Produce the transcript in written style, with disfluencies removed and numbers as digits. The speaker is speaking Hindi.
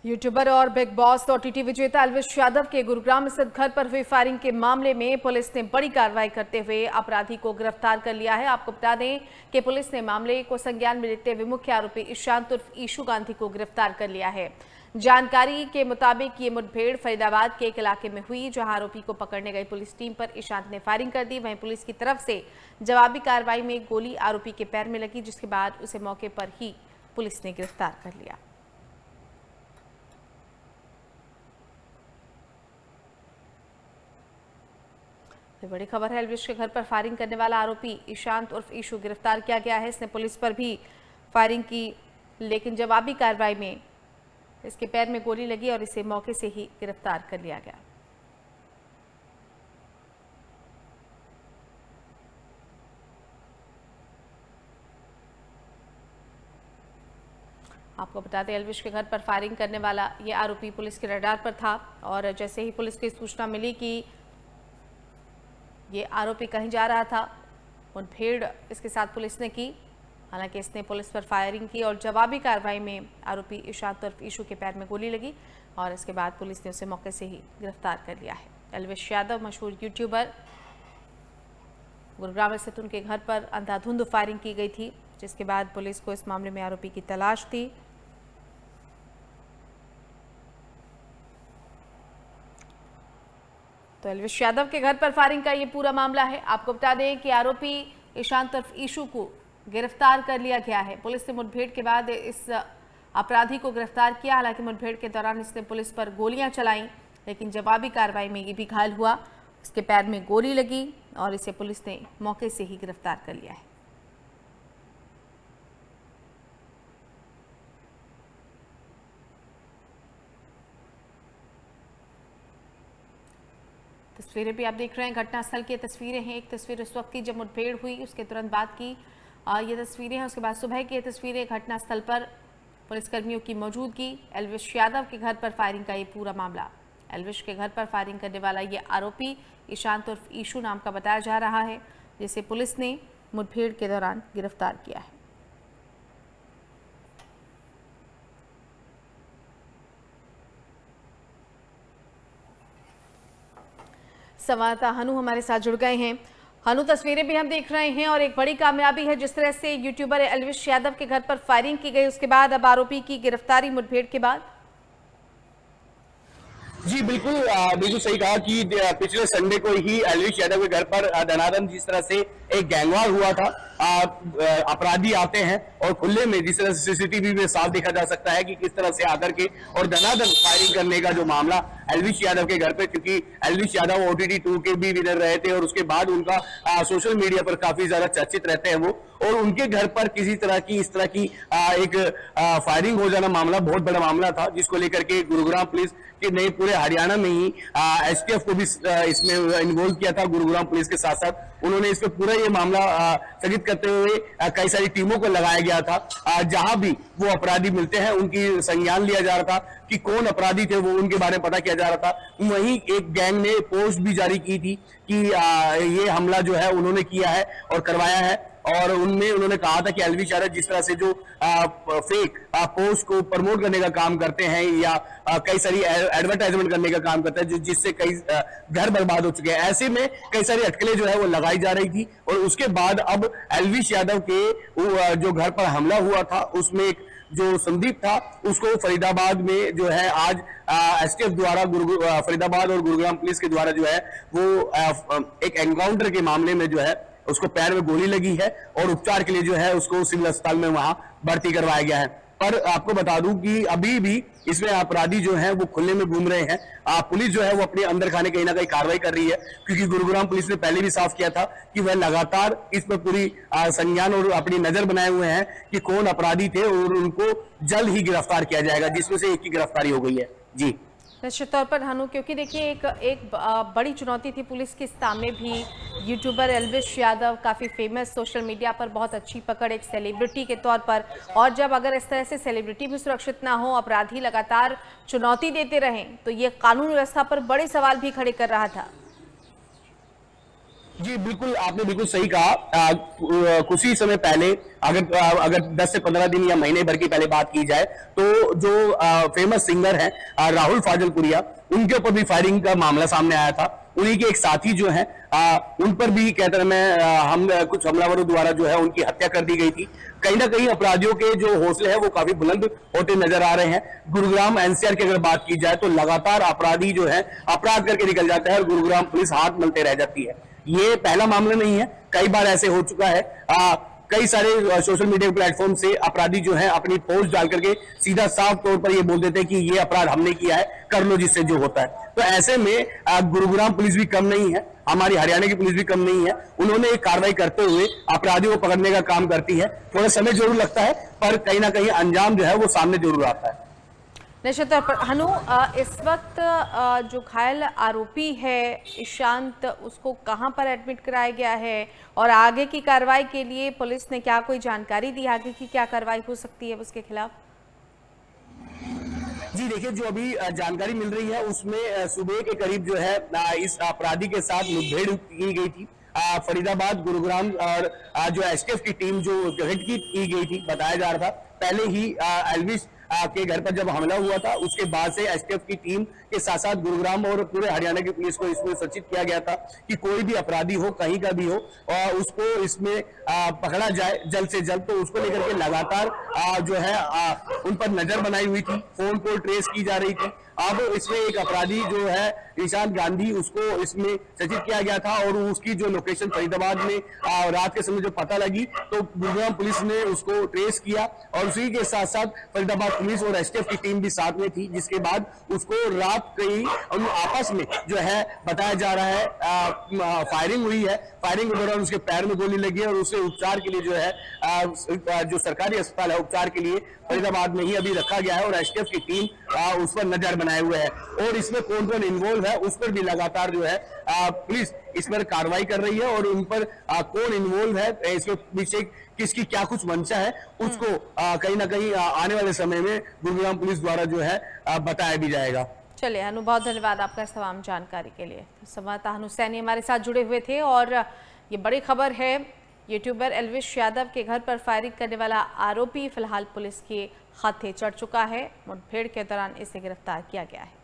यूट्यूबर और बिग बॉस ओटीटी विजेता एल्विश यादव के गुरुग्राम स्थित घर पर हुई फायरिंग के मामले में पुलिस ने बड़ी कार्रवाई करते हुए अपराधी को गिरफ्तार कर लिया है। आपको बता दें कि पुलिस ने मामले को संज्ञान में लेते हुए मुख्य आरोपी ईशांत उर्फ ईशू गांधी को गिरफ्तार कर लिया है। जानकारी के मुताबिक ये मुठभेड़ फरीदाबाद के एक इलाके में हुई, जहां आरोपी को पकड़ने गई पुलिस टीम पर ईशांत ने फायरिंग कर दी। वहीं पुलिस की तरफ से जवाबी कार्रवाई में गोली आरोपी के पैर में लगी, जिसके बाद उसे मौके पर ही पुलिस ने गिरफ्तार कर लिया। ये बड़ी खबर है। एल्विश के घर पर फायरिंग करने वाला आरोपी ईशांत उर्फ ईशू गिरफ्तार किया गया है। इसने पुलिस पर भी फायरिंग की, लेकिन जवाबी कार्रवाई में इसके पैर में गोली लगी और इसे मौके से ही गिरफ्तार कर लिया गया। आपको बता दें, एल्विश के घर पर फायरिंग करने वाला ये आरोपी पुलिस के रडार पर था और जैसे ही पुलिस को सूचना मिली कि ये आरोपी कहीं जा रहा था, मुठभेड़ इसके साथ पुलिस ने की। हालांकि इसने पुलिस पर फायरिंग की और जवाबी कार्रवाई में आरोपी ईशांत उर्फ ईशू के पैर में गोली लगी और इसके बाद पुलिस ने उसे मौके से ही गिरफ्तार कर लिया है। एल्विश यादव मशहूर यूट्यूबर, गुरुग्राम स्थित उनके घर पर अंधाधुंध फायरिंग की गई थी, जिसके बाद पुलिस को इस मामले में आरोपी की तलाश थी। तो एल्विश यादव के घर पर फायरिंग का ये पूरा मामला है। आपको बता दें कि आरोपी ईशांत उर्फ ईशू को गिरफ्तार कर लिया गया है। पुलिस ने मुठभेड़ के बाद इस अपराधी को गिरफ्तार किया। हालांकि मुठभेड़ के दौरान इसने पुलिस पर गोलियां चलाई, लेकिन जवाबी कार्रवाई में ये भी घायल हुआ। इसके पैर में गोली लगी और इसे पुलिस ने मौके से ही गिरफ्तार कर लिया है। तस्वीरें भी आप देख रहे हैं, घटनास्थल की तस्वीरें हैं। एक तस्वीर उस वक्त की जब मुठभेड़ हुई, उसके तुरंत बाद की ये तस्वीरें हैं। उसके बाद सुबह की ये तस्वीरें, घटनास्थल पर पुलिसकर्मियों की मौजूदगी। एल्विश यादव के घर पर फायरिंग का ये पूरा मामला। एल्विश के घर पर फायरिंग करने वाला ये आरोपी ईशांत उर्फ ईशू नाम का बताया जा रहा है, जिसे पुलिस ने मुठभेड़ के दौरान गिरफ्तार किया है। संवाददाता हनु हमारे साथ जुड़ गए हैं। हनु, तस्वीरें भी हम देख रहे हैं और एक बड़ी कामयाबी है जिस तरह से यूट्यूबर एल्विश यादव के घर पर फायरिंग की गई, उसके बाद अब आरोपी की गिरफ्तारी मुठभेड़ के बाद। जी बिल्कुल, बिल्कुल सही कहा कि पिछले संडे को ही एल्विश यादव के घर पर धनाधन जिस तरह से एक गैंगवार हुआ था। अपराधी आते हैं और खुले में, जिस तरह से सीसीटीवी में साफ देखा जा सकता है कि किस तरह से आकर के और धनाधन फायरिंग करने का जो मामला एल्विश यादव के घर पे, क्योंकि एल्विश यादव OTT 2 के भी विनर रहे थे और उसके बाद उनका सोशल मीडिया पर काफी ज्यादा चर्चित रहते हैं वो, और उनके घर पर किसी तरह की इस तरह की एक फायरिंग हो जाना मामला बहुत बड़ा मामला था, जिसको लेकर के गुरुग्राम पुलिस के नहीं पूरे हरियाणा में ही STF को भी इसमें इन्वॉल्व किया था। गुरुग्राम पुलिस के साथ साथ उन्होंने इसमें पूरा ये मामला स्थगित करते हुए कई सारी टीमों को लगाया गया था। जहां भी वो अपराधी मिलते हैं उनकी संज्ञान लिया जा रहा था कि कौन अपराधी थे, वो उनके बारे में पता किया जा रहा था। वहीं एक गैंग ने पोस्ट भी जारी की थी कि ये हमला जो है उन्होंने किया है और करवाया है, और उनमें उन्होंने कहा था कि एल्विश यादव जिस तरह से जो फेक पोस्ट को प्रमोट करने का काम करते हैं या कई सारी एडवर्टाइजमेंट करने का काम करते हैं, जिससे कई घर बर्बाद हो चुके हैं। ऐसे में कई सारी अटकलें जो है वो लगाई जा रही थी और उसके बाद अब एल्विश यादव के जो घर पर हमला हुआ था उसमें एक जो संदीप था उसको फरीदाबाद में जो है आज STF द्वारा फरीदाबाद और गुरुग्राम पुलिस के द्वारा जो है वो एक एनकाउंटर के मामले में जो है उसको पैर में गोली लगी है और उपचार के लिए जो है उसको सिविल अस्पताल में वहां भर्ती करवाया गया है। पर आपको बता दूं कि अभी भी इसमें अपराधी जो हैं वो खुले में घूम रहे हैं। पुलिस जो है वो अपने अंदर खाने कहीं ना कहीं कार्रवाई कर रही है, क्योंकि गुरुग्राम पुलिस ने पहले भी साफ किया था कि वह लगातार इस पर पूरी संज्ञान और अपनी नजर बनाए हुए हैं कि कौन अपराधी थे और उनको जल्द ही गिरफ्तार किया जाएगा, जिसमें से एक की गिरफ्तारी हो गई है। जी निश्चित तौर पर हनु, क्योंकि देखिए एक बड़ी चुनौती थी पुलिस के सामने भी। यूट्यूबर एल्विश यादव काफ़ी फेमस, सोशल मीडिया पर बहुत अच्छी पकड़, एक सेलिब्रिटी के तौर पर, और जब अगर इस तरह से सेलिब्रिटी भी सुरक्षित ना हो, अपराधी लगातार चुनौती देते रहें, तो ये कानून व्यवस्था पर बड़े सवाल भी खड़े कर रहा था। जी बिल्कुल, आपने बिल्कुल सही कहा। कुछ ही समय पहले अगर 10 से 15 दिन या महीने भर की पहले बात की जाए तो जो फेमस सिंगर हैं राहुल फाजलपुरिया, उनके ऊपर भी फायरिंग का मामला सामने आया था। उन्हीं के एक साथी जो हैं उन पर भी कहते हैं हम कुछ हमलावरों द्वारा जो है उनकी हत्या कर दी गई थी। कहीं ना कहीं अपराधियों के जो हौसले हैं वो काफी बुलंद होते नजर आ रहे हैं। गुरुग्राम एनसीआर की अगर बात की जाए तो लगातार अपराधी जो है अपराध करके निकल जाता है और गुरुग्राम पुलिस हाथ मलते रह जाती है। ये पहला मामला नहीं है, कई बार ऐसे हो चुका है। कई सारे सोशल मीडिया प्लेटफॉर्म से अपराधी जो है अपनी पोस्ट डाल करके सीधा साफ तौर पर ये बोल देते हैं कि ये अपराध हमने किया है, कर लो जिससे जो होता है। तो ऐसे में गुरुग्राम पुलिस भी कम नहीं है, हमारी हरियाणा की पुलिस भी कम नहीं है। उन्होंने एक कार्रवाई करते हुए अपराधियों को पकड़ने का काम करती है। थोड़ा समय जरूर लगता है पर कहीं ना कहीं अंजाम जो है वो सामने जरूर आता है। निश्चित तौर पर हनु, इस वक्त जो घायल आरोपी है ईशांत, उसको कहां पर एडमिट कराया गया है और आगे की कार्रवाई के लिए पुलिस ने क्या कोई जानकारी दी, आगे की क्या कार्रवाई हो सकती है उसके खिलाफ? जी देखिए, जो अभी जानकारी मिल रही है उसमें सुबह के करीब जो है इस अपराधी के साथ मुठभेड़ की गई थी। फरीदाबाद, गुरुग्राम और जो एसटीएफ की टीम जो गठित की गई थी, बताया जा रहा था पहले ही एल्विश के घर पर जब हमला हुआ था उसके बाद से एसटीएफ की टीम के साथ साथ गुरुग्राम और पूरे हरियाणा की पुलिस को इसमें सूचित किया गया था कि कोई भी अपराधी हो कहीं का भी हो और उसको इसमें पकड़ा जाए जल्द से जल्द। तो उसको लेकर के लगातार जो है उन पर नजर बनाई हुई थी, फोन कॉल ट्रेस की जा रही थी। अब इसमें एक अपराधी जो है ईशांत गांधी, उसको इसमें सूचित किया गया था और उसकी जो लोकेशन फरीदाबाद में रात के समय जो पता लगी तो गुरुग्राम पुलिस ने उसको ट्रेस किया और उसी के साथ साथ फरीदाबाद पुलिस और एसटीएफ की टीम भी साथ में थी, जिसके बाद उसको रात कहीं उन आपस में जो है बताया जा रहा है फायरिंग हुई है। फायरिंग के दौरान उसके पैर में गोली लगी है और उसे उपचार के लिए जो है जो सरकारी अस्पताल है उपचार के लिए फरीदाबाद में ही अभी रखा गया है और एसटीएफ की टीम उस पर नजर बनाए हुए है और इसमें कौन कौन इन्वॉल्व है उस पर भी लगातार जो है पुलिस इस पर कार्रवाई कर रही है और उन पर कौन इन्वॉल्व है, इसके पीछे किसकी क्या कुछ मंशा है, उसको कहीं ना कहीं आने वाले समय में गुरुग्राम पुलिस द्वारा जो है बताया भी जाएगा। चलिए हनु, बहुत धन्यवाद आपका इस तमाम जानकारी के लिए। संवाददाता हनु सैनी हमारे साथ जुड़े हुए थे और ये बड़ी खबर है, यूट्यूबर एल्विश यादव के घर पर फायरिंग करने वाला आरोपी फिलहाल पुलिस के हाथे चढ़ चुका है। मुठभेड़ के दौरान इसे गिरफ्तार किया गया है।